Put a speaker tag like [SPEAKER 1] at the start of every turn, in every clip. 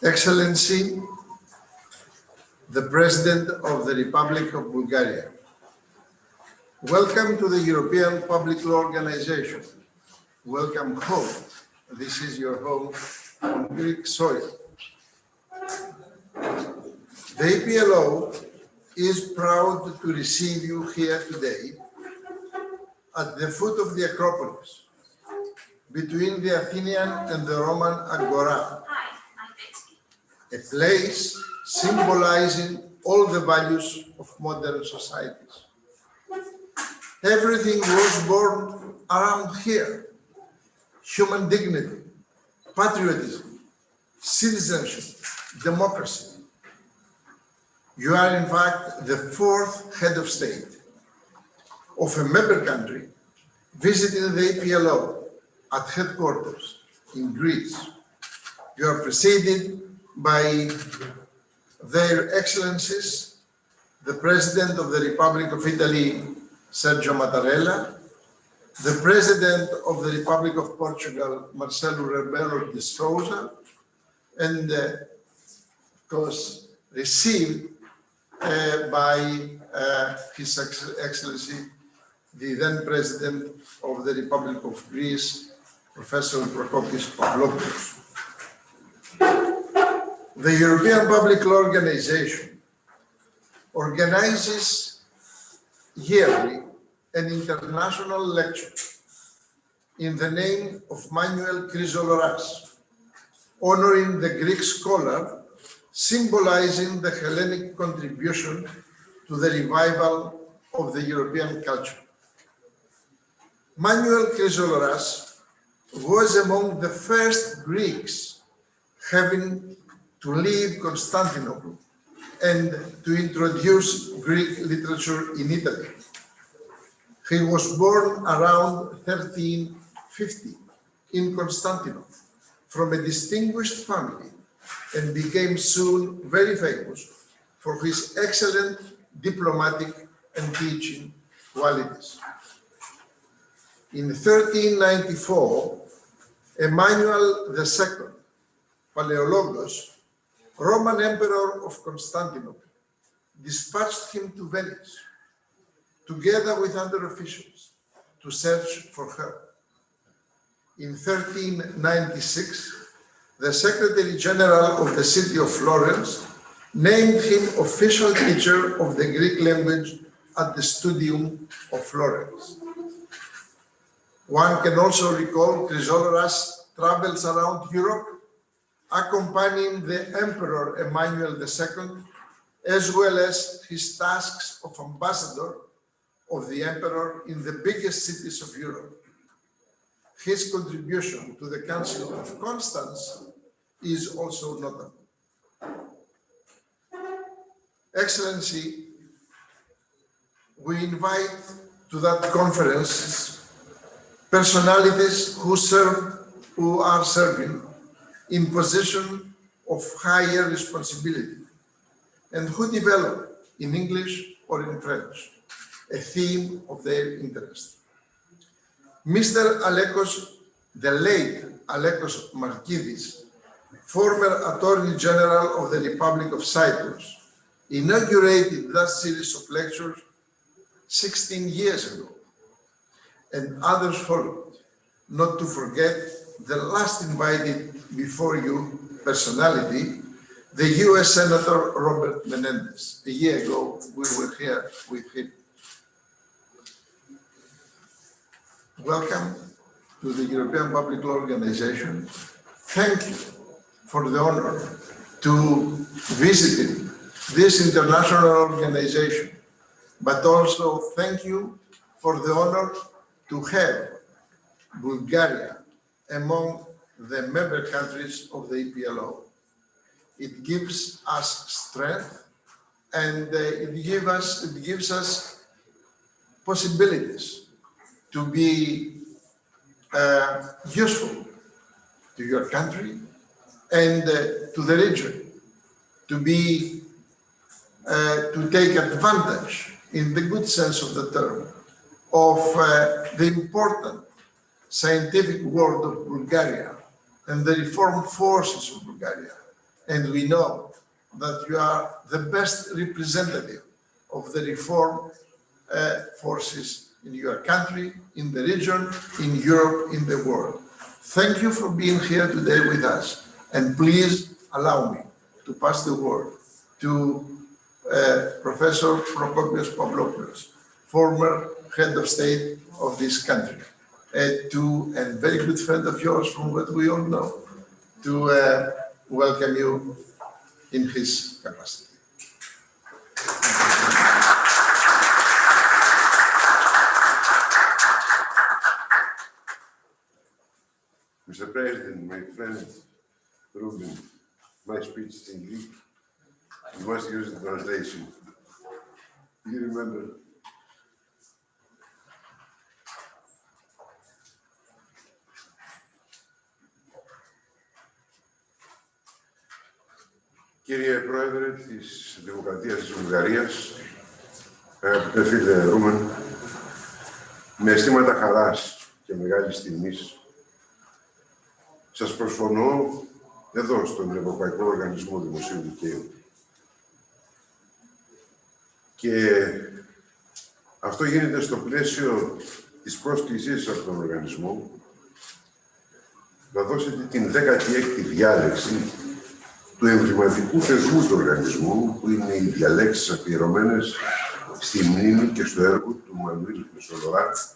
[SPEAKER 1] Excellency, the President of the Republic of Bulgaria, welcome to the European Public Law Organization. Welcome home. This is your home on Greek soil. The EPLO is proud to receive you here today at the foot of the Acropolis, between the Athenian and the Roman Agora, a place symbolizing all the values of modern societies. Everything was born around here: human dignity, patriotism, citizenship, democracy. You are in fact the fourth head of state of a member country visiting the EPLO at headquarters in Greece. You are preceded by their excellencies, the President of the Republic of Italy, Sergio Mattarella, the President of the Republic of Portugal, Marcelo Rebelo de Sousa, and of course received by His Excellency, the then President of the Republic of Greece, Professor Prokopis Pavlopoulos. The European Public Law Organization organizes yearly an international lecture in the name of Manuel Chrysoloras, honoring the Greek scholar, symbolizing the Hellenic contribution to the revival of the European culture. Manuel Chrysoloras was among the first Greeks having to leave Constantinople and to introduce Greek literature in Italy. He was born around 1350 in Constantinople from a distinguished family and became soon very famous for his excellent diplomatic and teaching qualities. In 1394, Emmanuel II, Paleologos, Roman Emperor of Constantinople, dispatched him to Venice, together with other officials, to search for her. In 1396, the Secretary General of the city of Florence named him official teacher of the Greek language at the Studium of Florence. One can also recall Chrysoloras' travels around Europe, accompanying the Emperor Emmanuel II, as well as his tasks of ambassador of the Emperor in the biggest cities of Europe. His contribution to the Council of Constance is also notable. Excellency, we invite to that conference personalities who are serving in position of higher responsibility and who develop in English or in French a theme of their interest. Mr. Alekos, the late Alekos Markidis, former Attorney General of the Republic of Cyprus, inaugurated that series of lectures 16 years ago, and others followed, not to forget the last invited before you personality, the US Senator Robert Menendez. A year ago, we were here with him. Welcome to the European Public Law Organization. Thank you for the honor to visit this international organization, but also thank you for the honor to have Bulgaria among the member countries of the EPLO. It gives us strength and it gives us possibilities to be useful to your country and to the region, to take advantage, in the good sense of the term, of the important scientific world of Bulgaria and the reform forces of Bulgaria And we know that you are the best representative of the reform forces in your country, in the region, in Europe, in the world. Thank you for being here today with us. And please allow me to pass the word to Professor Prokopios Pavlopoulos, former head of state of this country, to a very good friend of yours from what we all know, to welcome you in his capacity.
[SPEAKER 2] Mr. President, my friend Ruben, my speech is in Greek. You must use the translation. You remember? Κύριε Πρόεδρε της Δημοκρατίας της Βουλγαρίας, αγαπητέ φίλε Ρούμεν, με αισθήματα χαράς και μεγάλης τιμής, σας προσφωνώ εδώ στον Ευρωπαϊκό Οργανισμό Δημοσίου Δικαίου. Και αυτό γίνεται στο πλαίσιο της πρόσκλησης από τον οργανισμό να δώσετε την 16η διάλεξη του εμβληματικού θεσμού του οργανισμού, που είναι οι διαλέξεις αφιερωμένες στη μνήμη και στο έργο του Μανουέλ Chrysoloras,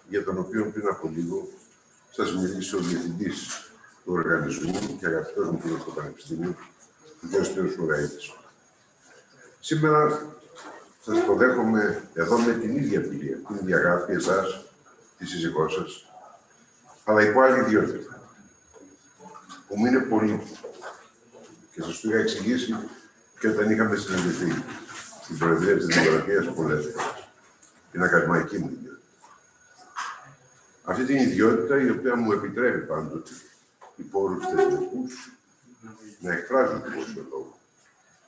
[SPEAKER 2] για τον οποίο πριν από λίγο σας μίλησε ο διευθυντής του οργανισμού και αγαπητός μου φίλος του Πανεπιστημίου, ο κ. Σήμερα σας υποδέχομαι εδώ με την ίδια εμπειρία, την ίδια αγάπη εσάς, τη σύζυγό σας, αλλά υπό άλλη ιδιότητα, που μου είναι πολύ. Και σας το είχα εξηγήσει και όταν είχαμε συναντηθεί στην Προεδρία της Δημοκρατίας πολλές φορές, την ακαδημαϊκή μου ιδιότητα. Αυτή την ιδιότητα η οποία μου επιτρέπει πάντοτε υπό όρους θεσμικούς να εκφράζω την δημόσιο λόγο,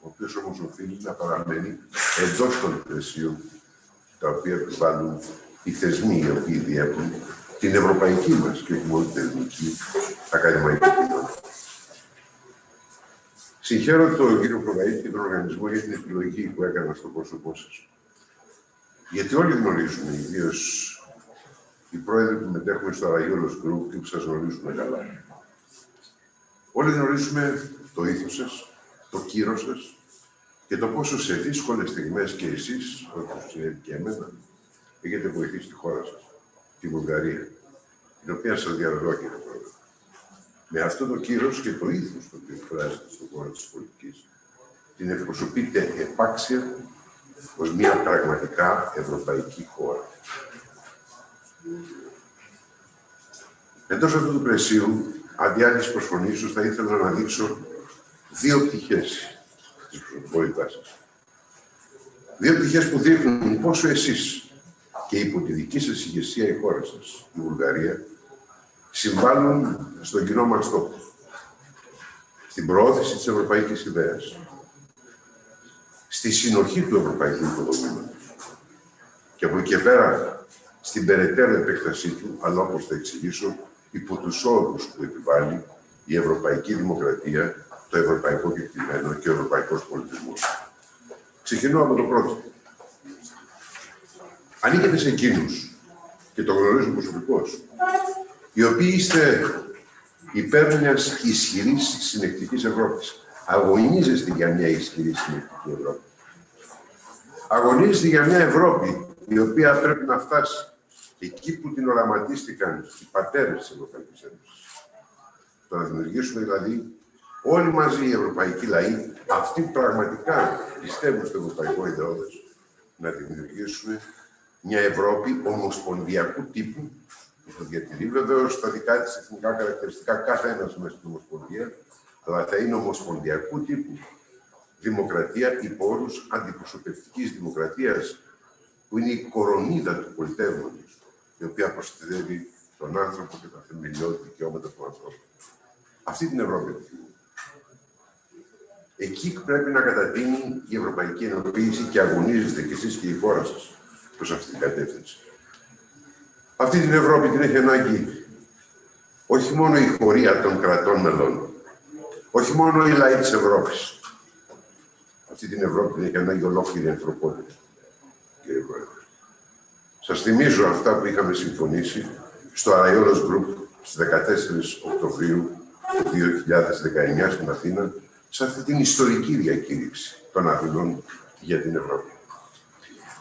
[SPEAKER 2] ο οποίος όμως οφείλει να παραμένει εντός των πλαισίων τα οποία επιβάλλουν οι θεσμοί οι οποίοι διέπουν την ευρωπαϊκή μας και όχι μόνο την ελληνική ακαδημαϊκή κοινότητα. Συγχαίρω τον κύριο Προβαΐτη και τον οργανισμό για την επιλογή που έκανα στο πρόσωπό σας. Γιατί όλοι γνωρίζουμε, ιδίως οι πρόεδροι που μετέχουν στο Radev Group και που σας γνωρίζουμε καλά. Όλοι γνωρίζουμε το ήθος σας, το κύρος σας και το πόσο σε δύσκολες στιγμές και εσείς, όπως και εμένα, έχετε βοηθήσει τη χώρα σας, τη Βουλγαρία, την οποία σας διαβεβαιώ, κύριε Πρόεδρε. Με αυτό το κύρος και το ήθος το οποίο εκφράζεται στον χώρο της πολιτικής, την εκπροσωπείτε επάξια ως μια πραγματικά ευρωπαϊκή χώρα. Εντός αυτού του πλαισίου, αντί άλλης προσφωνήσεως, θα ήθελα να αναδείξω δύο πτυχές της προσωπικότητάς σας. Δύο πτυχές που δείχνουν πόσο εσείς και υπό τη δική σας ηγεσία η χώρα σας, η Βουλγαρία, συμβάλλουν στον κοινό μας στόχο, στην προώθηση της ευρωπαϊκής ιδέας, στη συνοχή του ευρωπαϊκού οικοδομήματος και από εκεί και πέρα στην περαιτέρω επέκτασή του, αλλά όπως θα εξηγήσω, υπό τους όρους που επιβάλλει η ευρωπαϊκή δημοκρατία, το ευρωπαϊκό κεκτημένο και ο ευρωπαϊκός πολιτισμός. Ξεκινώ από το πρώτο. Ανήκετε σε εκείνους, και το γνωρίζω προσωπικώς, οι οποίοι είστε υπέρ μιας ισχυρής συνεκτικής Ευρώπης. Αγωνίζεστε για μια ισχυρή συνεκτική Ευρώπη. Αγωνίζεστε για μια Ευρώπη η οποία πρέπει να φτάσει εκεί που την οραματίστηκαν οι πατέρες της Ευρωπαϊκής Ένωσης. Το να δημιουργήσουμε δηλαδή όλοι μαζί οι ευρωπαϊκοί λαοί, αυτοί που πραγματικά πιστεύουν στο ευρωπαϊκό ιδεώδες, να δημιουργήσουμε μια Ευρώπη ομοσπονδιακού τύπου, που θα διατηρεί βεβαίως τα δικά της εθνικά χαρακτηριστικά κάθε ένας μέσα στην Ομοσπονδία, αλλά θα είναι ομοσπονδιακού τύπου δημοκρατία υπό όρους αντιπροσωπευτικής δημοκρατίας, που είναι η κορονίδα του πολιτεύματος, η οποία προστατεύει τον άνθρωπο και τα θεμελιώδη δικαιώματα του ανθρώπου. Αυτή την Ευρώπη επιθυμούμε. Εκεί πρέπει να κατατείνει η ευρωπαϊκή ενοποίηση και αγωνίζεστε κι εσείς και η χώρα σας προς αυτή την κατεύθυνση. Αυτή την Ευρώπη την έχει ανάγκη όχι μόνο η χωρία των κρατών μελών, Όχι μόνο οι λαοί της Ευρώπης. Αυτή την Ευρώπη την έχει ανάγκη ολόκληρη ανθρωπότητα, κύριε Πρόεδρε. Σας θυμίζω αυτά που είχαμε συμφωνήσει στο Αραϊόλος Group στις 14 Οκτωβρίου του 2019 στην Αθήνα, σε αυτή την ιστορική διακήρυξη των Αθηνών για την Ευρώπη.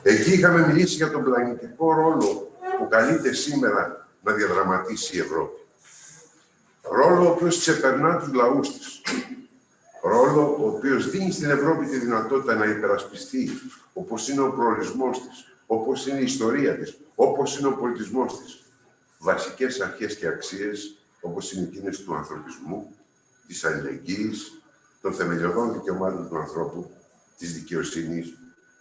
[SPEAKER 2] Εκεί είχαμε μιλήσει για τον πλανητικό ρόλο που καλείται σήμερα να διαδραματίσει η Ευρώπη. Ρόλο ο οποίος ξεπερνά τους λαούς της. Ρόλο ο οποίος δίνει στην Ευρώπη τη δυνατότητα να υπερασπιστεί, όπως είναι ο προορισμός της, όπως είναι η ιστορία της, όπως είναι ο πολιτισμός της, βασικές αρχές και αξίες, όπως είναι εκείνες του ανθρωπισμού, της αλληλεγγύης, των θεμελιωδών δικαιωμάτων του ανθρώπου, της δικαιοσύνης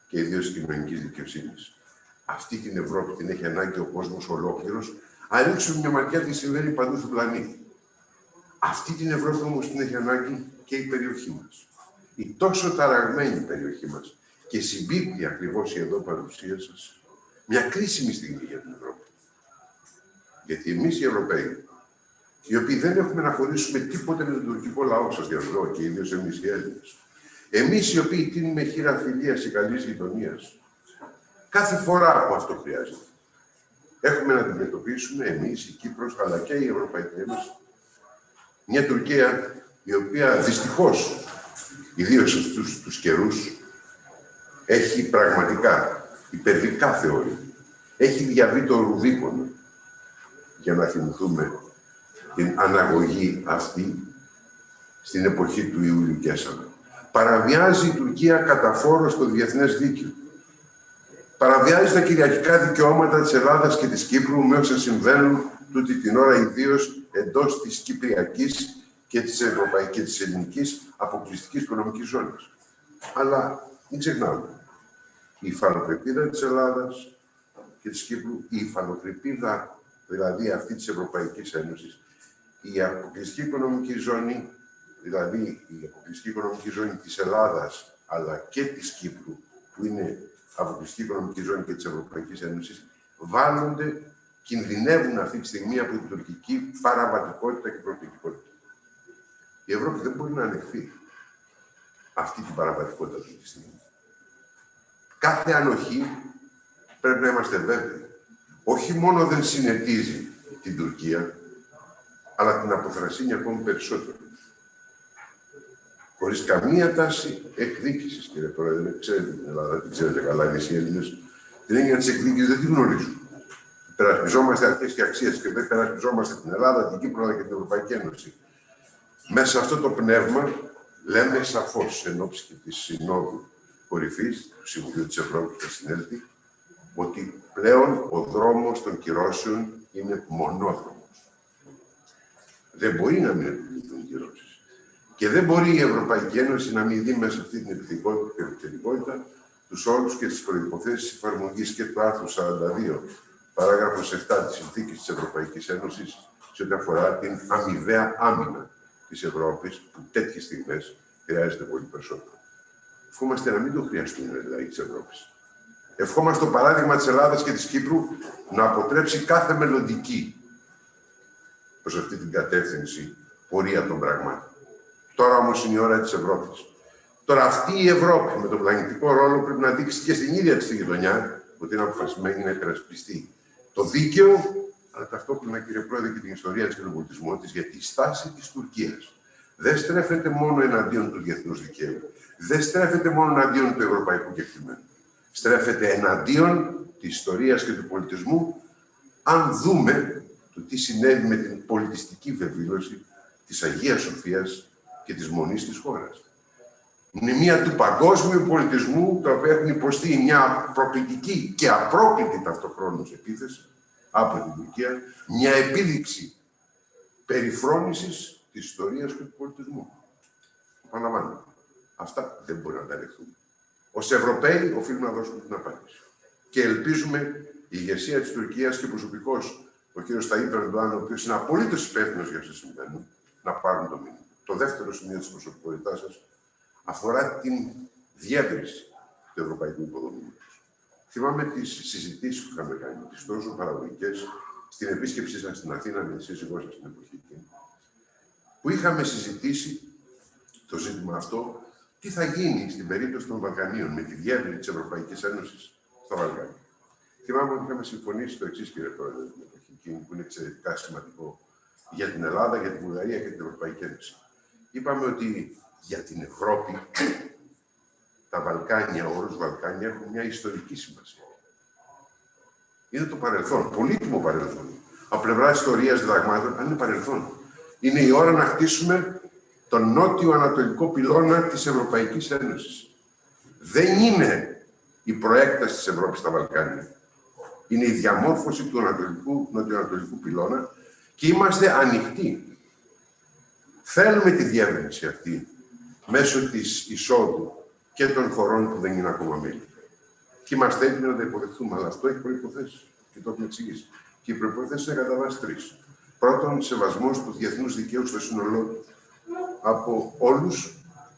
[SPEAKER 2] και ιδίως της κοινωνικής δικαιοσύνης. Αυτή την Ευρώπη την έχει ανάγκη ο κόσμος ολόκληρος, αν ρίξουμε μια ματιά τι συμβαίνει παντού στον πλανήτη. Αυτή την Ευρώπη όμως την έχει ανάγκη και η περιοχή μας. Η τόσο ταραγμένη περιοχή μας και συμπίπτει ακριβώς η εδώ παρουσία σας μια κρίσιμη στιγμή για την Ευρώπη. Γιατί εμείς οι Ευρωπαίοι, οι οποίοι δεν έχουμε να χωρίσουμε τίποτε με τον τουρκικό λαό, σας διαβεβαιώ, και ιδίως εμείς οι Έλληνες, εμείς οι οποίοι τίνουμε χείρα φιλίας και καλής γειτονίας, κάθε φορά που αυτό χρειάζεται, έχουμε να αντιμετωπίσουμε εμείς, η Κύπρος, αλλά και η Ευρωπαϊκή Ένωση, μια Τουρκία η οποία δυστυχώς, ιδίως αυτούς τους καιρούς, έχει πραγματικά υπερβεί κάθε όριο. Έχει διαβεί το Ρουβίκονο, για να θυμηθούμε την αναγωγή αυτή στην εποχή του Ιούλιου Κέσσαρα. Παραβιάζει η Τουρκία καταφόρος το διεθνές δίκαιο. Παραβιάζει τα κυριαρχικά δικαιώματα της Ελλάδας και της Κύπρου με όσα συμβαίνουν τούτη την ώρα, ιδίως εντός της Κυπριακής και της Ευρωπαϊκής και της Ελληνικής αποκλειστικής οικονομικής ζώνης. Αλλά μην ξεχνάμε, η υφαλοκρηπίδα της Ελλάδας και της Κύπρου, η υφαλοκρηπίδα δηλαδή αυτή της Ευρωπαϊκής Ένωσης, η αποκλειστική οικονομική ζώνη, δηλαδή η αποκλειστική οικονομική ζώνη της Ελλάδας αλλά και της Κύπρου, που είναι αποκλειστική οικονομική ζώνη και της Ευρωπαϊκής Ένωσης, βάλλονται, κινδυνεύουν αυτή τη στιγμή από την τουρκική παραβατικότητα και προκλητικότητα. Η Ευρώπη δεν μπορεί να ανεχθεί αυτή την παραβατικότητα αυτή τη στιγμή. Κάθε ανοχή πρέπει να είμαστε βέβαιοι. Όχι μόνο δεν συνετίζει την Τουρκία, αλλά την αποθρασύνει ακόμη περισσότερο. Χωρίς καμία τάση εκδίκησης, κύριε Πρόεδρε. Ξέρετε την Ελλάδα, την ξέρετε καλά, εμείς οι Έλληνες. Την έννοια της εκδίκησης δεν την γνωρίζουμε. Περασπιζόμαστε αρχές και αξίες και δεν περασπιζόμαστε την Ελλάδα, την Κύπρο αλλά και την Ευρωπαϊκή Ένωση. Μέσα σε αυτό το πνεύμα, λέμε σαφώς εν ώψη της Συνόδου Κορυφής του Συμβουλίου της Ευρώπης που θα συνέλθει, ότι πλέον ο δρόμος των κυρώσεων είναι μονόδρομος. Δεν μπορεί να μην επιβληθούν κυρώσεις. Και δεν μπορεί η Ευρωπαϊκή Ένωση να μην δει μέσα σε αυτή την επιθετικότητα τους όρους και τις προϋποθέσεις εφαρμογής και του άρθρου 42, παράγραφος 7 της Συνθήκης της Ευρωπαϊκής Ένωσης, σε ό,τι αφορά την αμοιβαία άμυνα της Ευρώπης, που τέτοιες στιγμές χρειάζεται πολύ περισσότερο. Ευχόμαστε να μην το χρειαστούν οι λαοί της Ευρώπης. Ευχόμαστε το παράδειγμα της Ελλάδας και της Κύπρου να αποτρέψει κάθε μελλοντική προς αυτή την κατεύθυνση πορεία των πραγμάτων. Τώρα όμως είναι η ώρα της Ευρώπης. Τώρα αυτή η Ευρώπη με τον πλανητικό ρόλο πρέπει να δείξει και στην ίδια της τη γειτονιά ότι είναι αποφασισμένη να υπερασπιστεί το δίκαιο, αλλά ταυτόχρονα, κύριε Πρόεδρε, και την ιστορία της και τον πολιτισμό της, γιατί η στάση της Τουρκίας δεν στρέφεται μόνο εναντίον του διεθνούς δικαίου, δεν στρέφεται μόνο εναντίον του ευρωπαϊκού κεκτημένου. Στρέφεται εναντίον της ιστορίας και του πολιτισμού, αν δούμε το τι συνέβη με την πολιτιστική βεβήλωση της Αγίας Σοφίας και της Μονής της χώρας. Μνημεία του παγκόσμιου πολιτισμού, τα οποία έχουν υποστεί μια προκλητική και απρόκλητη ταυτοχρόνως επίθεση από την Τουρκία, μια επίδειξη περιφρόνησης της ιστορίας και του πολιτισμού. Επαναλαμβάνω, αυτά δεν μπορεί να τα δεχθούμε. Ως Ευρωπαίοι οφείλουμε να δώσουμε την απάντηση. Και ελπίζουμε η ηγεσία της Τουρκίας και προσωπικώς ο κ. Ταγίπ Ερντοάν, ο οποίος είναι απολύτως υπεύθυνος για αυτό το συμβαίνει, να πάρουν το μήνυμα. Το δεύτερο σημείο της προσωπικότητάς σας αφορά την διεύρυνση του ευρωπαϊκού υποδομήματος. Θυμάμαι τις συζητήσεις που είχαμε κάνει, τις τόσο παραγωγικές, στην επίσκεψή σας στην Αθήνα με τη σύζυγό σας στην εποχή εκείνη, που είχαμε συζητήσει το ζήτημα αυτό, τι θα γίνει στην περίπτωση των Βαλκανίων με τη διεύρυνση της Ευρωπαϊκής Ένωσης στα Βαλκάνια. Θυμάμαι ότι είχαμε συμφωνήσει το εξής, κύριε Πρόεδρε, την εποχή εκείνη, που είναι εξαιρετικά σημαντικό για την Ελλάδα, για την Βουλγαρία και την Ευρωπαϊκή Ένωση. Είπαμε ότι για την Ευρώπη τα Βαλκάνια, ο όρος Βαλκάνια, έχουν μια ιστορική σημασία. Είναι το παρελθόν, πολύτιμο παρελθόν. Από πλευρά ιστορίας διδαγμάτων, αν είναι παρελθόν. Είναι η ώρα να χτίσουμε τον νότιο-ανατολικό πυλώνα της Ευρωπαϊκής Ένωσης. Δεν είναι η προέκταση της Ευρώπης στα Βαλκάνια. Είναι η διαμόρφωση του νοτιοανατολικού πυλώνα και είμαστε ανοιχτοί. Θέλουμε τη διεύρυνση αυτή μέσω της εισόδου και των χωρών που δεν είναι ακόμα μέλη. Και είμαστε έτοιμοι να τα υποδεχθούμε, αλλά αυτό έχει προϋποθέσεις. Και το έχουμε εξηγήσει. Και οι προϋποθέσεις είναι κατά βάση τρεις. Πρώτον, σεβασμός του διεθνούς δικαίου στο σύνολό του από όλους,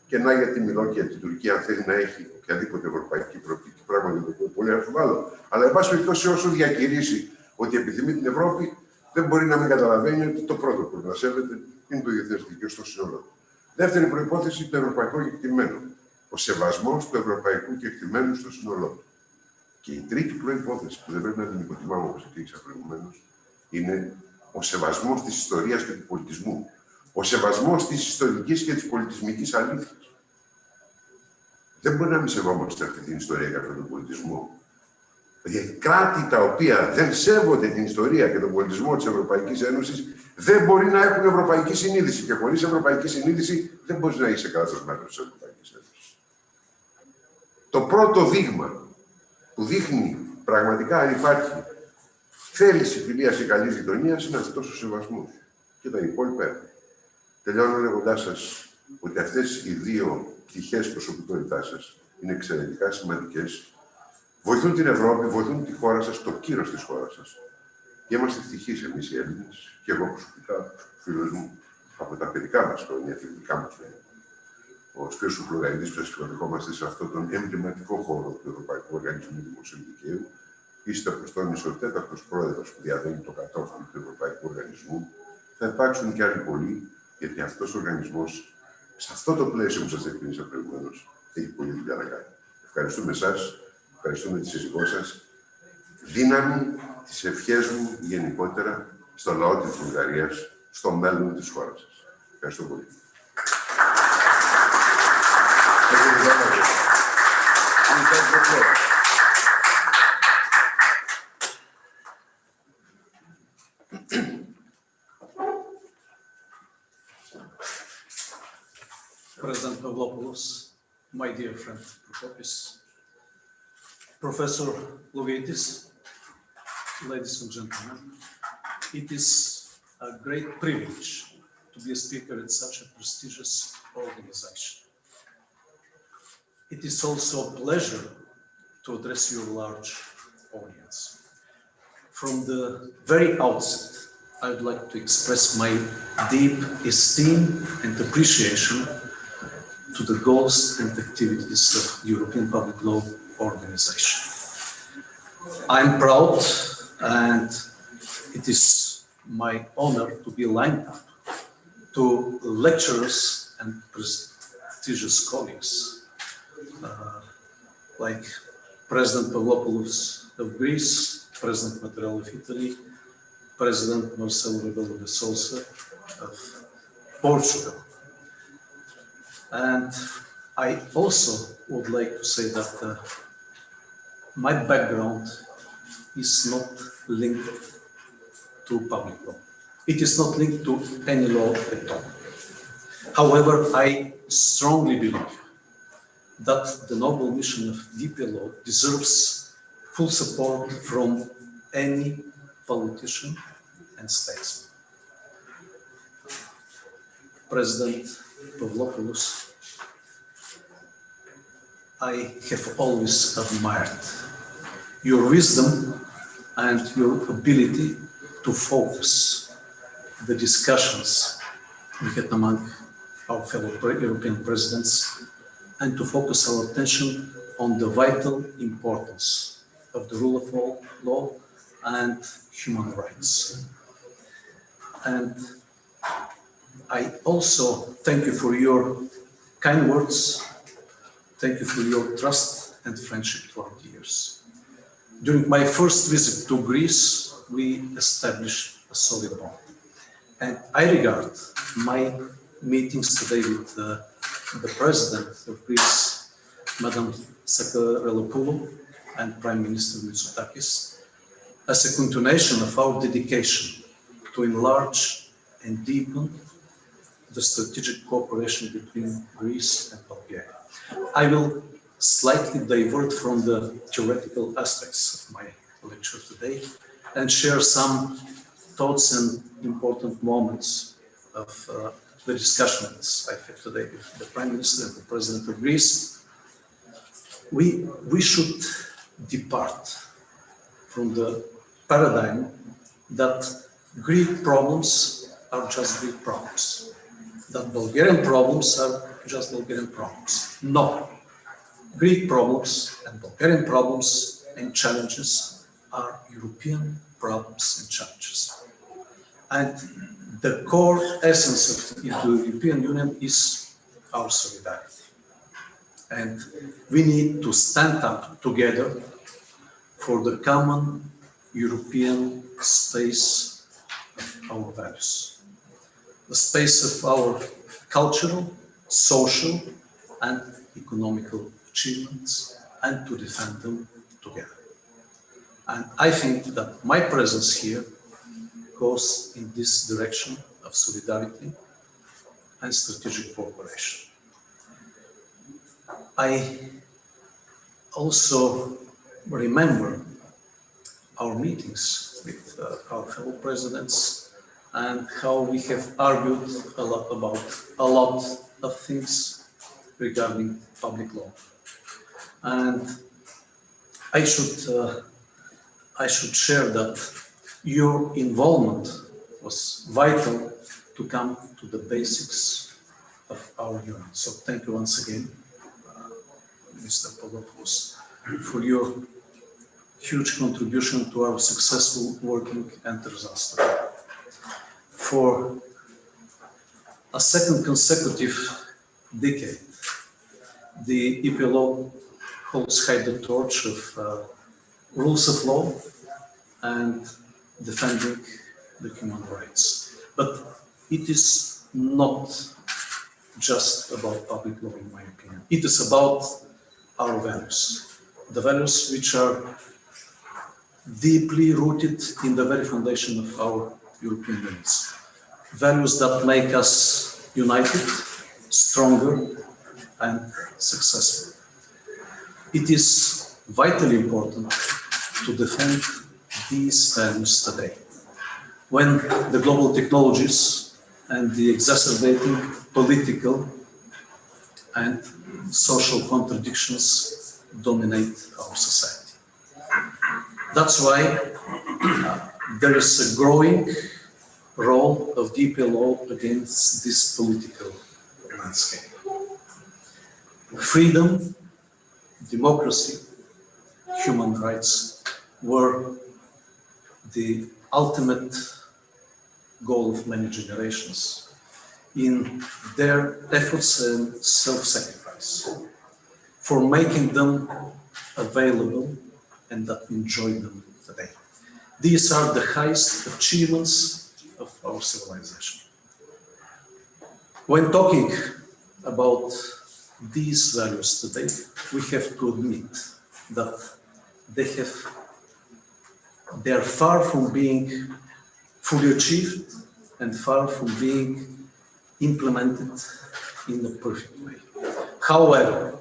[SPEAKER 2] και να γιατί μιλώ και για την Τουρκία, αν θέλει να έχει οποιαδήποτε ευρωπαϊκή προοπτική, πράγμα για το οποίο πολύ αμφιβάλλω. Αλλά, εν πάση περιπτώσει, όσο διακηρύσει ότι επιθυμεί την Ευρώπη, δεν μπορεί να μην καταλαβαίνει ότι το πρώτο που να σέβεται είναι το διεθνές δικαίωμα στο σύνολό του. Δεύτερη προϋπόθεση, το ευρωπαϊκό κεκτημένο. Ο σεβασμός του ευρωπαϊκού κεκτημένου στο σύνολό του. Και η τρίτη προϋπόθεση, που δεν πρέπει να την υποτιμάμε όπως εξήγησα προηγουμένως, είναι ο σεβασμός της ιστορίας και του πολιτισμού. Ο σεβασμός της ιστορικής και της πολιτισμικής αλήθειας. Δεν μπορεί να μην σεβόμαστε αυτή την ιστορία και αυτόν τον πολιτισμό. Γιατί κράτη τα οποία δεν σέβονται την ιστορία και τον πολιτισμό της Ευρωπαϊκής Ένωσης δεν μπορεί να έχουν ευρωπαϊκή συνείδηση. Και χωρίς ευρωπαϊκή συνείδηση δεν μπορεί να είσαι κράτος μέλος της Ευρωπαϊκής Ένωσης. Το πρώτο δείγμα που δείχνει πραγματικά αν υπάρχει θέληση φιλίας ή καλής γειτονίας είναι αυτός ο σεβασμός. Και τα υπόλοιπα. Τελειώνω λέγοντάς σας ότι αυτές οι δύο πτυχές προσωπικότητάς σας είναι εξαιρετικά σημαντικές. Βοηθούν την Ευρώπη, βοηθούν τη χώρα σας, το κύρος της χώρας σας. Και είμαστε ευτυχείς εμείς οι Έλληνες, και εγώ προσωπικά, φίλος μου, από τα παιδικά μας χρόνια, φοιτητικά μας χρόνια. Ο Σπύρος Φλουραϊδής, που σας υποδεχόμαστε σε αυτόν τον εμβληματικό χώρο του Ευρωπαϊκού Οργανισμού Δημοσίου Δικαίου, είστε αποστόλης ο τέταρτος πρόεδρος που διαδένει το κατόφλι του Ευρωπαϊκού Οργανισμού. Θα υπάρξουν και άλλοι πολλοί, γιατί αυτός ο οργανισμός, σε αυτό το πλαίσιο που σας διευκρίνησα προηγουμένως, έχει πολλή δουλειά να κάνει. Ευχαριστούμε εσάς, ευχαριστούμε τη σύζυγό σας. Δύναμη τις ευχές μου γενικότερα στο λαό της Βουλγαρίας, στο μέλλον της χώρας σας. Ευχαριστώ πολύ.
[SPEAKER 3] President Pavlopoulos, my dear friend Prokopis, Professor Lovitis, ladies and gentlemen, it is a great privilege to be a speaker at such a prestigious organization. It is also a pleasure to address your large audience. From the very outset, I would like to express my deep esteem and appreciation to the goals and activities of the European Public Law Organization. I'm proud, and it is my honor to be lined up to lecturers and prestigious colleagues like President Pavlopoulos of Greece, President Mattarella of Italy, President Marcelo Rebelo de Sousa of Portugal. And I also would like to say that my background is not linked to public law. It is not linked to any law at all. However, I strongly believe that the noble mission of DP law deserves full support from any politician and statesman. President Pavlopoulos, I have always admired your wisdom and your ability to focus the discussions we had among our fellow European presidents and to focus our attention on the vital importance of the rule of law and human rights. And I also thank you for your kind words. Thank you for your trust and friendship throughout the years. During my first visit to Greece, we established a solid bond. And I regard my meetings today with the President of Greece, Madam Sakarelopoulos, and Prime Minister Mitsotakis, as a continuation of our dedication to enlarge and deepen the strategic cooperation between Greece and Bulgaria. I will slightly divert from the theoretical aspects of my lecture today and share some thoughts and important moments of the discussions I had today with the Prime Minister and the President of Greece. We should depart from the paradigm that Greek problems are just Greek problems, that Bulgarian problems are just Bulgarian problems. No, Greek problems and Bulgarian problems and challenges are European problems and challenges. And the core essence of the European Union is our solidarity. And we need to stand up together for the common European space of our values, the space of our cultural, social, and economical achievements, and to defend them together. And I think that my presence here goes in this direction of solidarity and strategic cooperation. I also remember our meetings with our fellow presidents and how we have argued a lot about a lot of things regarding public law. And I should share that your involvement was vital to come to the basics of our union. So thank you once again, Mr. Papadopoulos, for your huge contribution to our successful working and results today. For a second consecutive decade, the EPLO holds high the torch of rules of law and defending the human rights. But it is not just about public law, in my opinion. It is about our values, the values which are deeply rooted in the very foundation of our European units. Values that make us united, stronger, and successful. It is vitally important to defend these values today, when the global technologies and the exacerbating political and social contradictions dominate our society. That's why there is a growing role of the EPLO against this political landscape. Freedom, democracy, human rights were the ultimate goal of many generations in their efforts and self-sacrifice for making them available and that enjoy them today. These are the highest achievements of our civilization. When talking about these values today, we have to admit that they are far from being fully achieved and far from being implemented in a perfect way. However,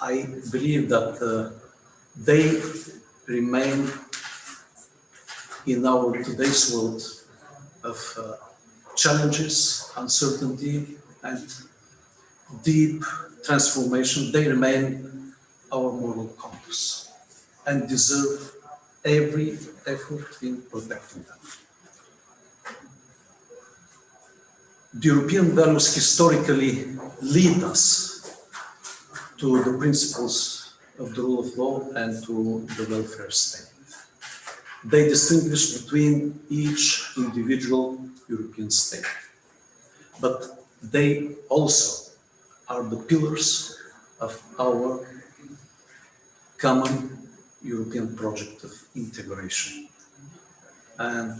[SPEAKER 3] I believe that they remain in our today's world of challenges, uncertainty, and deep transformation. They remain our moral compass and deserve every effort in protecting them. The European values historically lead us to the principles of the rule of law and to the welfare state. They distinguish between each individual European state, but they also are the pillars of our common European project of integration. And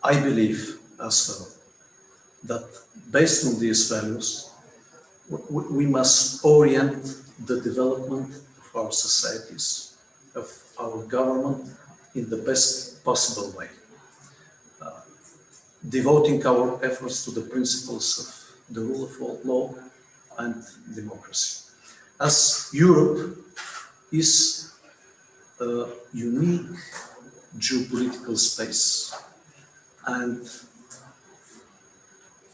[SPEAKER 3] I believe as well that based on these values, we must orient the development of our societies, of our government in the best possible way, devoting our efforts to the principles of the rule of law and democracy. As Europe is a unique geopolitical space and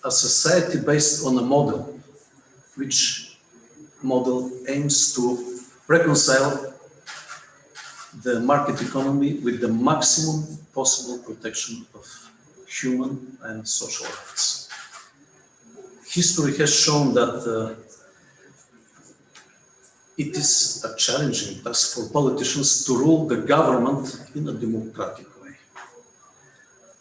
[SPEAKER 3] a society based on a model which model aims to reconcile the market economy with the maximum possible protection of human and social rights. History has shown that it is a challenging task for politicians to rule the government in a democratic way,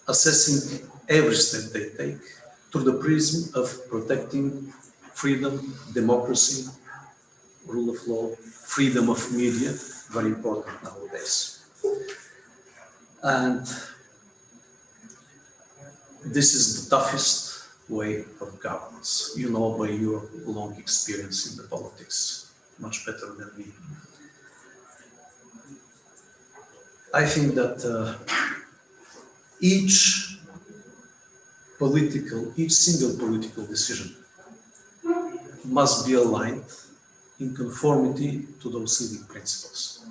[SPEAKER 3] assessing every step they take through the prism of protecting freedom, democracy, rule of law, freedom of media, very important nowadays. And this is the toughest way of governance. You know by your long experience in the politics, much better than me. I think that each single political decision must be aligned in conformity to those leading principles.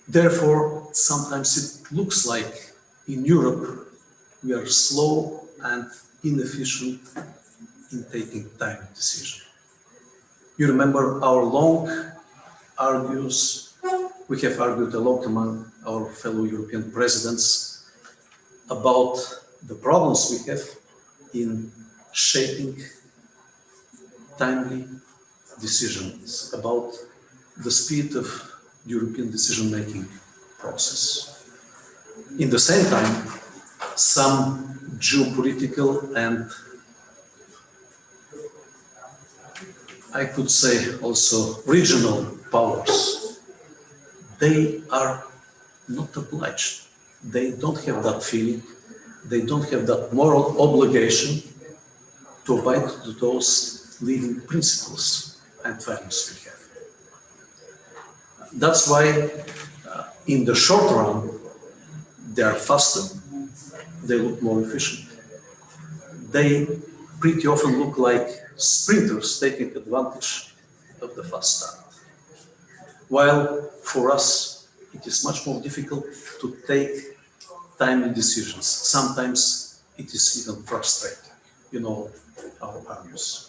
[SPEAKER 3] Therefore, sometimes it looks like in Europe we are slow and inefficient in taking timely decisions. You remember our long argues, we have argued a lot among our fellow European presidents about the problems we have in shaping timely decisions, about the speed of the European decision-making process. In the same time, some geopolitical and I could say also regional powers, they are not obliged. They don't have that feeling. They don't have that moral obligation to abide to those leading principles and values we have. That's why in the short run, they are faster, they look more efficient. They pretty often look like sprinters taking advantage of the fast start. While for us, it is much more difficult to take timely decisions. Sometimes it is even frustrating, you know, our values.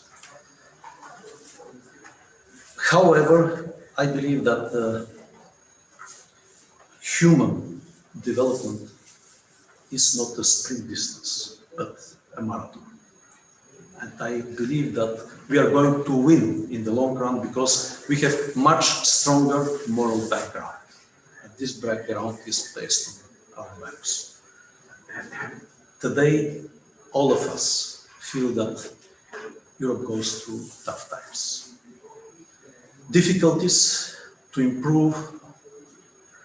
[SPEAKER 3] However, I believe that human development is not a sprint distance, but a marathon. And I believe that we are going to win in the long run because we have much stronger moral background. And this background is based on our values. Today, all of us feel that Europe goes through tough times. Difficulties to improve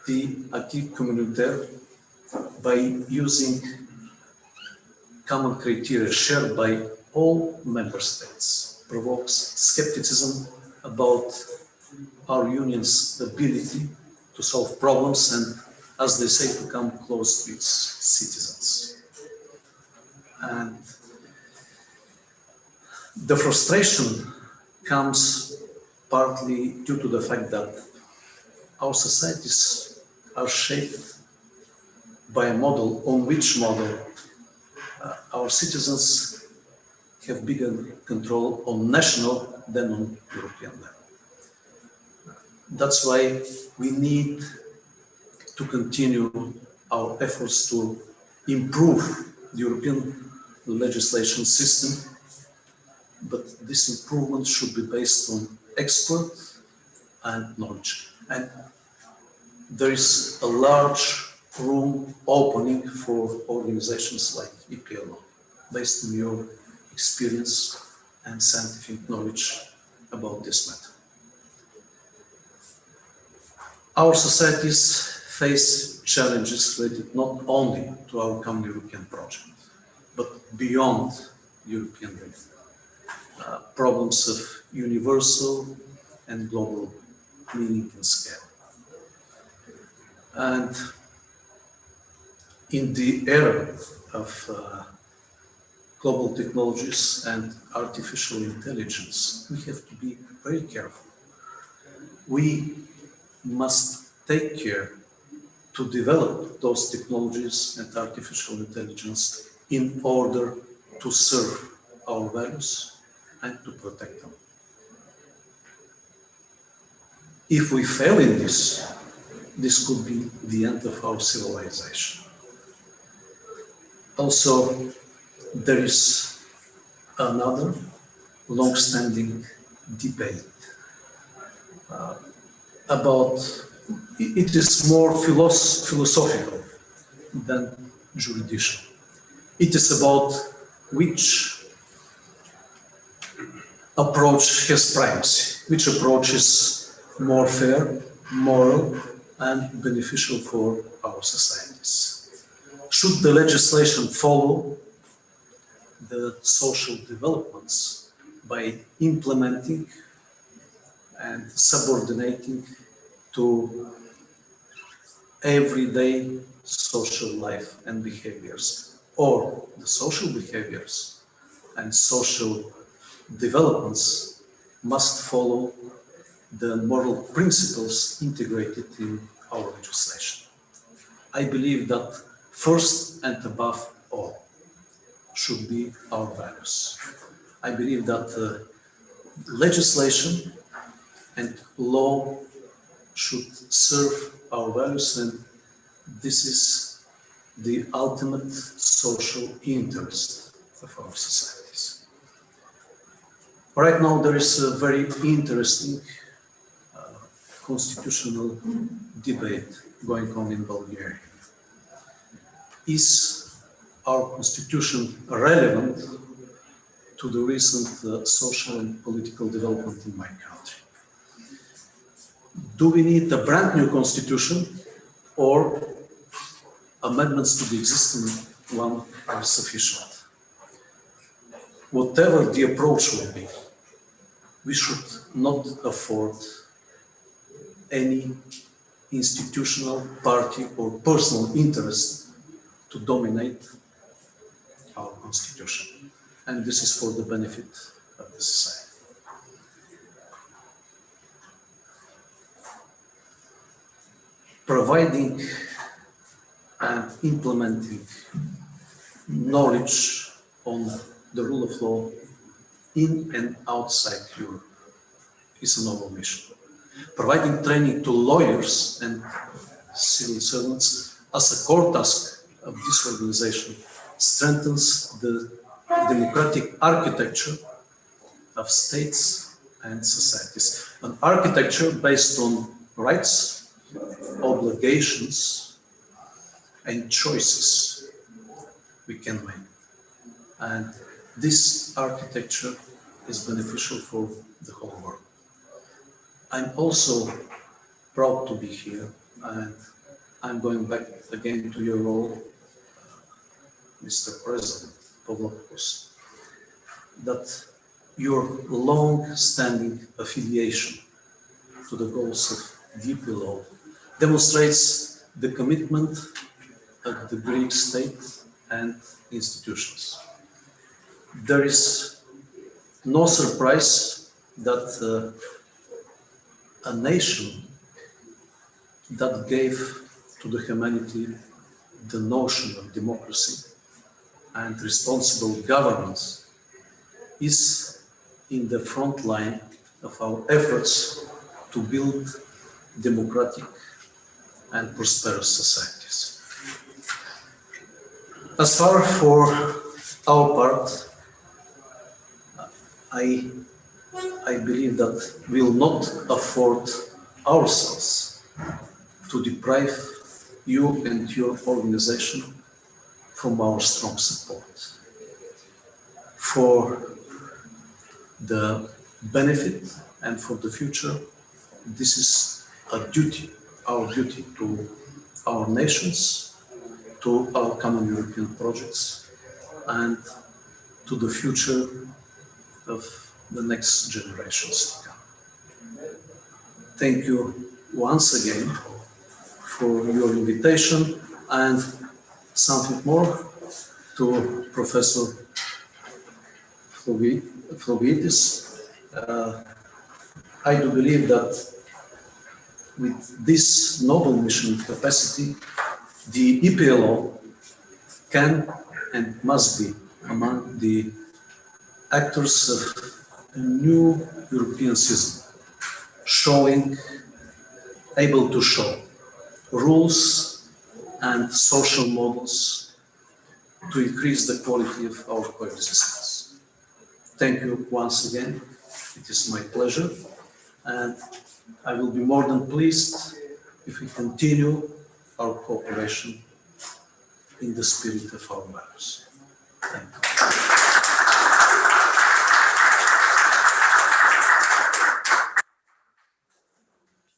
[SPEAKER 3] the acquis communautaire by using common criteria shared by all member states provokes skepticism about our union's ability to solve problems and, as they say, to come close to its citizens. And the frustration comes partly due to the fact that our societies are shaped by a model on which our citizens have bigger control on national than on European level. That's why we need to continue our efforts to improve the European legislation system, but this improvement should be based on expert and knowledge. And there is a large room opening for organizations like EPLO, based on your experience and scientific knowledge about this matter. Our societies face challenges related not only to our common European project, but beyond European Union. Problems of universal and global meaning and scale. And in the era of global technologies and artificial intelligence, we have to be very careful. We must take care to develop those technologies and artificial intelligence in order to serve our values and to protect them. If we fail in this, this could be the end of our civilization. Also, there is another long-standing debate about, it is more philosophical than juridical. It is about which approach has primacy, which approach is more fair, moral, and beneficial for our societies. Should the legislation follow the social developments by implementing and subordinating to everyday social life and behaviors, or the social behaviors and social developments must follow the moral principles integrated in our legislation? I believe that first and above all should be our values. I believe that legislation and law should serve our values, and this is the ultimate social interest of our societies. Right now there is a very interesting constitutional debate going on in Bulgaria. Is our constitution relevant to the recent social and political development in my country? Do we need a brand new constitution, or amendments to the existing one are sufficient? Whatever the approach will be, we should not afford any institutional, party, or personal interest to dominate our constitution. And this is for the benefit of the society. Providing and implementing knowledge on the rule of law in and outside Europe is a noble mission. Providing training to lawyers and civil servants as a core task of this organization strengthens the democratic architecture of states and societies. An architecture based on rights, obligations, and choices we can make. And this architecture is beneficial for the whole world. I'm also proud to be here, and I'm going back again to your role, Mr. President Pavlopoulos, that your long-standing affiliation to the goals of DP law demonstrates the commitment of the Greek state and institutions. There is no surprise that a nation that gave to the humanity the notion of democracy and responsible governance is in the front line of our efforts to build democratic and prosperous societies. As far for our part, I believe that we will not afford ourselves to deprive you and your organization from our strong support. For the benefit, and for the future, this is a duty, our duty to our nations, to our common European projects, and to the future of the next generations to come. Thank you once again for your invitation, and something more to Professor Flogidis. I do believe that with this noble mission capacity, the EPLO can and must be among the actors of a new European system, able to show rules and social models to increase the quality of our coexistence. Thank you once again. It is my pleasure, and I will be more than pleased if we continue our cooperation in the spirit of our values. Thank you.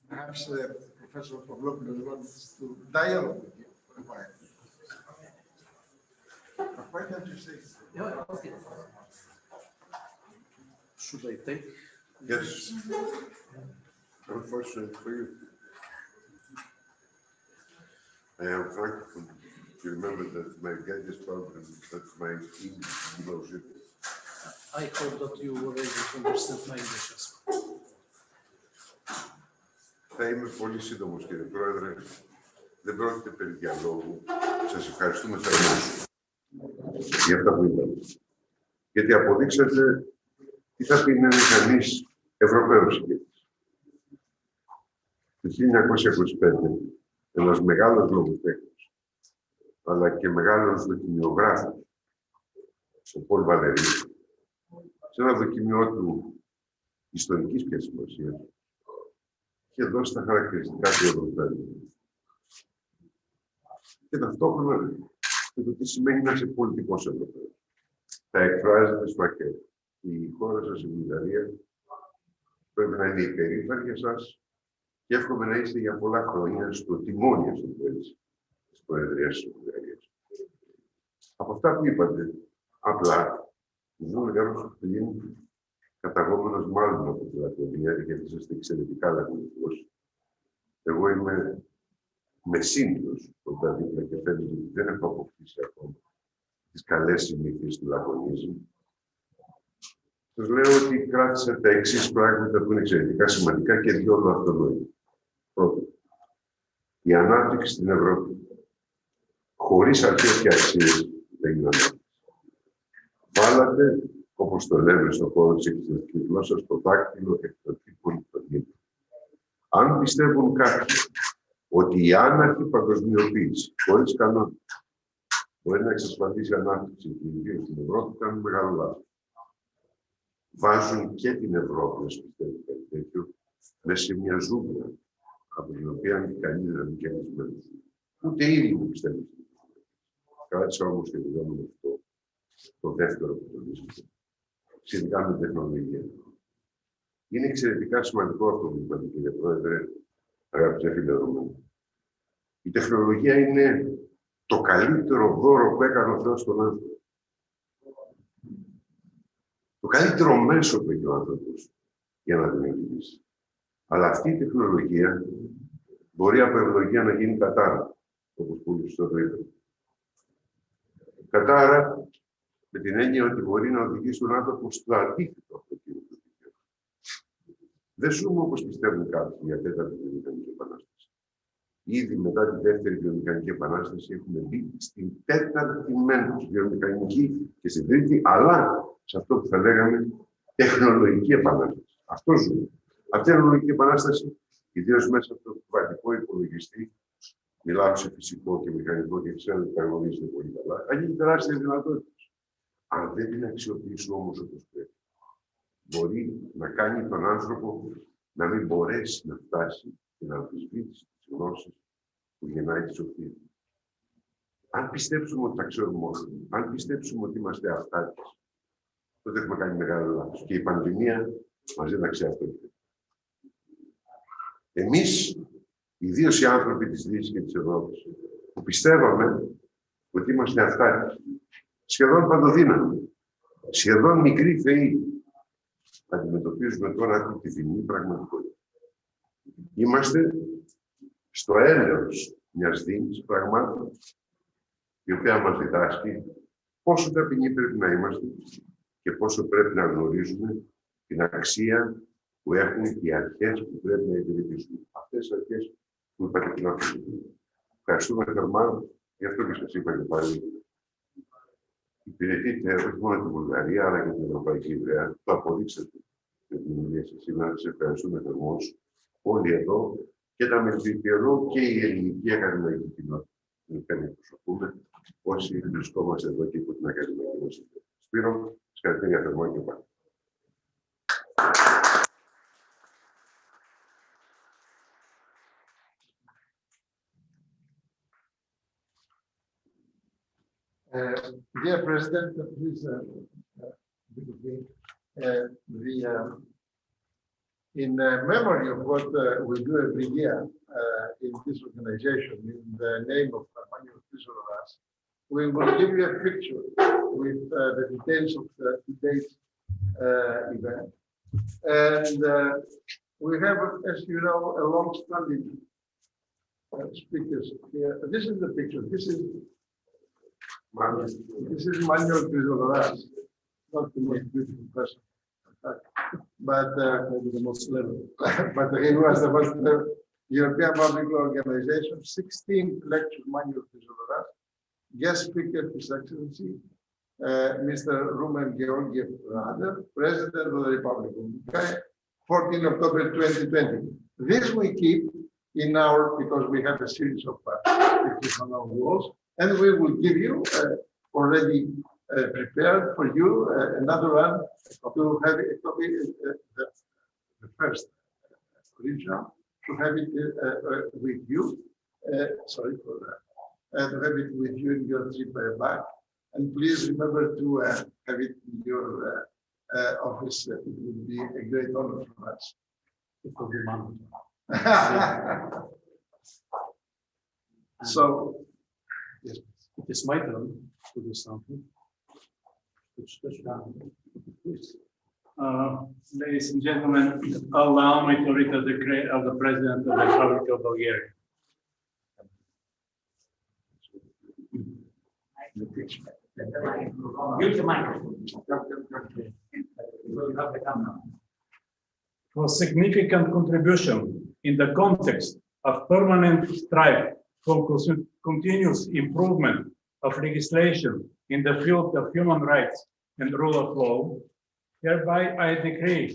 [SPEAKER 1] Perhaps Professor Pavlopoulos wants to dialogue with you for a while. But why don't you say?
[SPEAKER 3] Yeah, okay. Should I take?
[SPEAKER 2] Yes. Unfortunately for you. I am thankful to remember that my greatest problem is that my English blows it.
[SPEAKER 3] I hope that you were able to understand my English as well.
[SPEAKER 2] Θα είμαι πολύ σύντομος, κύριε Πρόεδρε. Δεν πρόκειται περί διαλόγου. Σας ευχαριστούμε θερμά για αυτά που είπατε. Γιατί αποδείξατε τι θα πει να είναι κανείς Ευρωπαίος ηγέτης. Το 1925, ένας μεγάλος λογοτέχνης, αλλά και μεγάλος δοκιμιογράφος, ο Πολ Βαλερή, σε ένα δοκιμιό του ιστορικής πια σημασίας, και δώσει τα χαρακτηριστικά του Ευρωπαίου. Και ταυτόχρονα και το τι σημαίνει να είσαι πολιτικός Ευρωπαίος. Θα εκφράζεται στο ακέραιο. Η χώρα σας, η Βουλγαρία, πρέπει να είναι υπερήφανη για σας και εύχομαι να είστε για πολλά χρόνια στο τιμόνι, ας το πω έτσι, της Προεδρίας της Βουλγαρίας. Από αυτά που είπατε, απλά, Βούλγαρος πλην, καταγόμενος μάλλον από τη Λατωνία, γιατί είσαστε εξαιρετικά λατωνικός. Εγώ είμαι μεσίνδιος κοντά δίπλα και φαίνεται ότι δεν έχω αποκτήσει ακόμα τις καλές συνήθειες του λατωνισμού. Σας λέω ότι κράτησα τα εξής πράγματα που είναι εξαιρετικά σημαντικά και διόλου αυτονόητα. Πρώτον, η ανάπτυξη στην Ευρώπη χωρίς αρχές και αξίες δεν είναι ανάπτυξη. Βάλατε, όπως το λέμε στον χώρο της εκκλησιαστικής γλώσσας, το δάκτυλο εκτροφή πολυτονίου. Αν πιστεύουν κάποιοι ότι η άναρχη παγκοσμιοποίηση χωρίς κανόνες μπορεί να εξασφαλίσει ανάπτυξη ιδίως στην Ευρώπη, κάνουν μεγάλο λάθος. Βάζουν και την Ευρώπη, να πιστεύουν κάτι τέτοιο, μέσα σε μια ζούγκλα από την οποία κανείς δεν είναι κερδισμένος. Ούτε ήδη μου πιστεύουν. Κράτησα όμως και δεδομένο αυτό, το δεύτερο που το βρίσκεται, σχετικά με τεχνολογία. Είναι εξαιρετικά σημαντικό αυτό που είπατε, κύριε Πρόεδρε, αγαπητέ φίλε Ρωμανό. Η τεχνολογία είναι το καλύτερο δώρο που έκανε ο Θεός στον άνθρωπο. Το καλύτερο μέσο που έχει ο άνθρωπος για να την εκδηλήσει. Αλλά αυτή η τεχνολογία μπορεί από ευλογία να γίνει κατάρα, όπως πολύ σωστά το είπατε. Κατάρα με την έννοια ότι μπορεί να οδηγήσει τον άνθρωπο στο αντίθετο από εκείνο το δίκαιο. Δεν ζούμε όπως πιστεύουν κάποιοι για τέταρτη βιομηχανική επανάσταση. Ήδη μετά τη δεύτερη βιομηχανική επανάσταση έχουμε μπει στην τέταρτη μεν βιομηχανική και στην τρίτη, αλλά σε αυτό που θα λέγαμε τεχνολογική επανάσταση. Αυτό ζούμε. Αυτή η τεχνολογική επανάσταση, ιδίως μέσα από το κουβαντικό υπολογιστή, μιλάω σε φυσικό και μηχανικό και ξέρω ότι κανονίζεται πολύ καλά, θα γίνει τεράστιες δυνατότητες. Αν δεν την αξιοποιήσουμε όμως όπως πρέπει, μπορεί να κάνει τον άνθρωπο να μην μπορέσει να φτάσει στην αμφισβήτηση της γνώσης που γεννάει τη σοφία. Αν πιστέψουμε ότι τα ξέρουμε όλοι, αν πιστέψουμε ότι είμαστε αυτάρκες, τότε έχουμε κάνει μεγάλο λάθος. Και η πανδημία μας έδειξε αυτό. Εμείς, ιδίως οι άνθρωποι της Δύσης και της Ευρώπης, που πιστεύαμε ότι είμαστε αυτάρκοι, σχεδόν παντοδύναμοι, σχεδόν μικροί θεοί, αντιμετωπίζουμε τώρα αυτή τη δεινή πραγματικότητα. Είμαστε στο έλεος μιας δίνης πραγμάτων, η οποία μας διδάσκει πόσο ταπεινοί πρέπει να είμαστε και πόσο πρέπει να γνωρίζουμε την αξία που έχουν οι αρχές που πρέπει να υπηρετήσουμε. Αυτές οι αρχές που είπατε πριν από λίγο. Ευχαριστούμε θερμά, γι' αυτό και σας είπα και πάλι. Υπηρετείτε όχι μόνο την Βουλγαρία, αλλά και την Ευρωπαϊκή Ιδέα. Το αποδείξατε με την ομιλία σας σήμερα. Σας ευχαριστούμε θερμώς όλοι εδώ και τα μελτιωδό και η ελληνική ακαδημαϊκή κοινότητα. Την εκπροσωπούμε όσοι βρισκόμαστε εδώ και υπό την ακαδημαϊκή μας ιδέα. Σπύρο, συγχαρητήρια θερμά και πάλι.
[SPEAKER 1] Dear President, please, in memory of what we do every year in this organization, in the name of Manuel Chrysoloras, we will give you a picture with the details of today's event. And we have, as you know, a long-standing speakers here. This is the picture. This is Manuel Chrysoloras, not the most beautiful person, but maybe the most clever. But he was the most European Public Law Organization, 16th lecture Manuel Chrysoloras, guest speaker, His Excellency, Mr. Rumen Georgiev Radev, President of the Republic of Bulgaria, 14 October 2020. This we keep in our, because we have a series of pictures on our walls, and we will give you already prepared for you another one to have a copy, the first original, to have it with you. Sorry for that. To have it with you in your trip back. And please remember to have it in your office. It would be a great honor for us.
[SPEAKER 3] It will be mandatory.
[SPEAKER 1] So, yes.
[SPEAKER 3] It is my turn to do something.
[SPEAKER 4] Ladies and gentlemen, allow me to read the decree of the President of the Republic of Bulgaria. For significant contribution in the context of permanent strife for continuous improvement of legislation in the field of human rights and rule of law, hereby I decree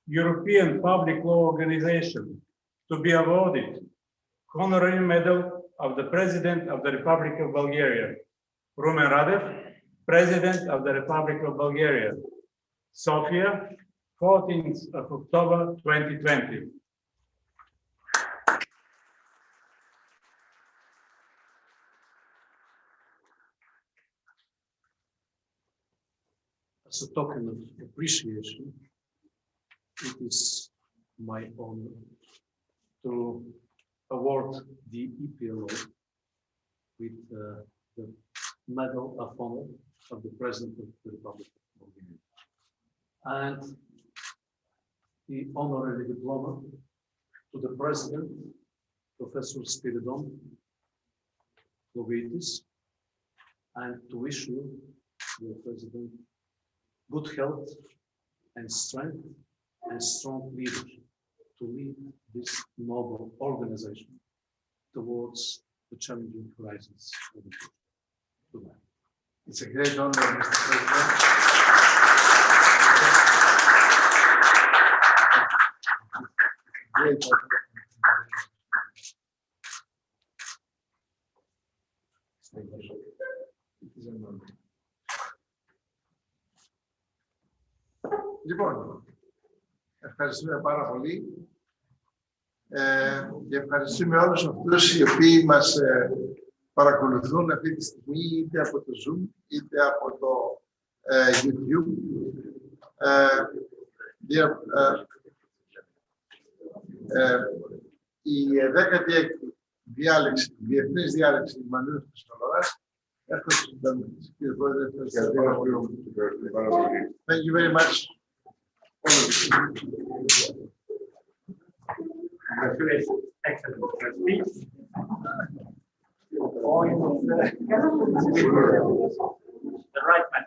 [SPEAKER 4] European Public Law Organization to be awarded honorary medal of the President of the Republic of Bulgaria, Rumen Radev, President of the Republic of Bulgaria, Sofia, 14th of October 2020.
[SPEAKER 3] As a token of appreciation, it is my honor to award the EPLO with the Medal of Honor of the President of the Republic of Bulgaria and the honorary diploma to the President, Professor Spiridon Lovitis, and to wish you, dear President, good health and strength and strong leadership to lead this noble organization towards the challenging horizons of the future.
[SPEAKER 1] It's a great honor, Mr. President. Great honor. Λοιπόν, ευχαριστούμε πάρα πολύ και ευχαριστούμε όλους αυτούς οι οποίοι μας παρακολουθούν αυτή τη στιγμή είτε από το Zoom είτε από το YouTube. Η 16η διάλεξη, διεθνής διάλεξη Manuel Chrysoloras. Thank you very much.
[SPEAKER 4] Congratulations. Excellent speech. The right man.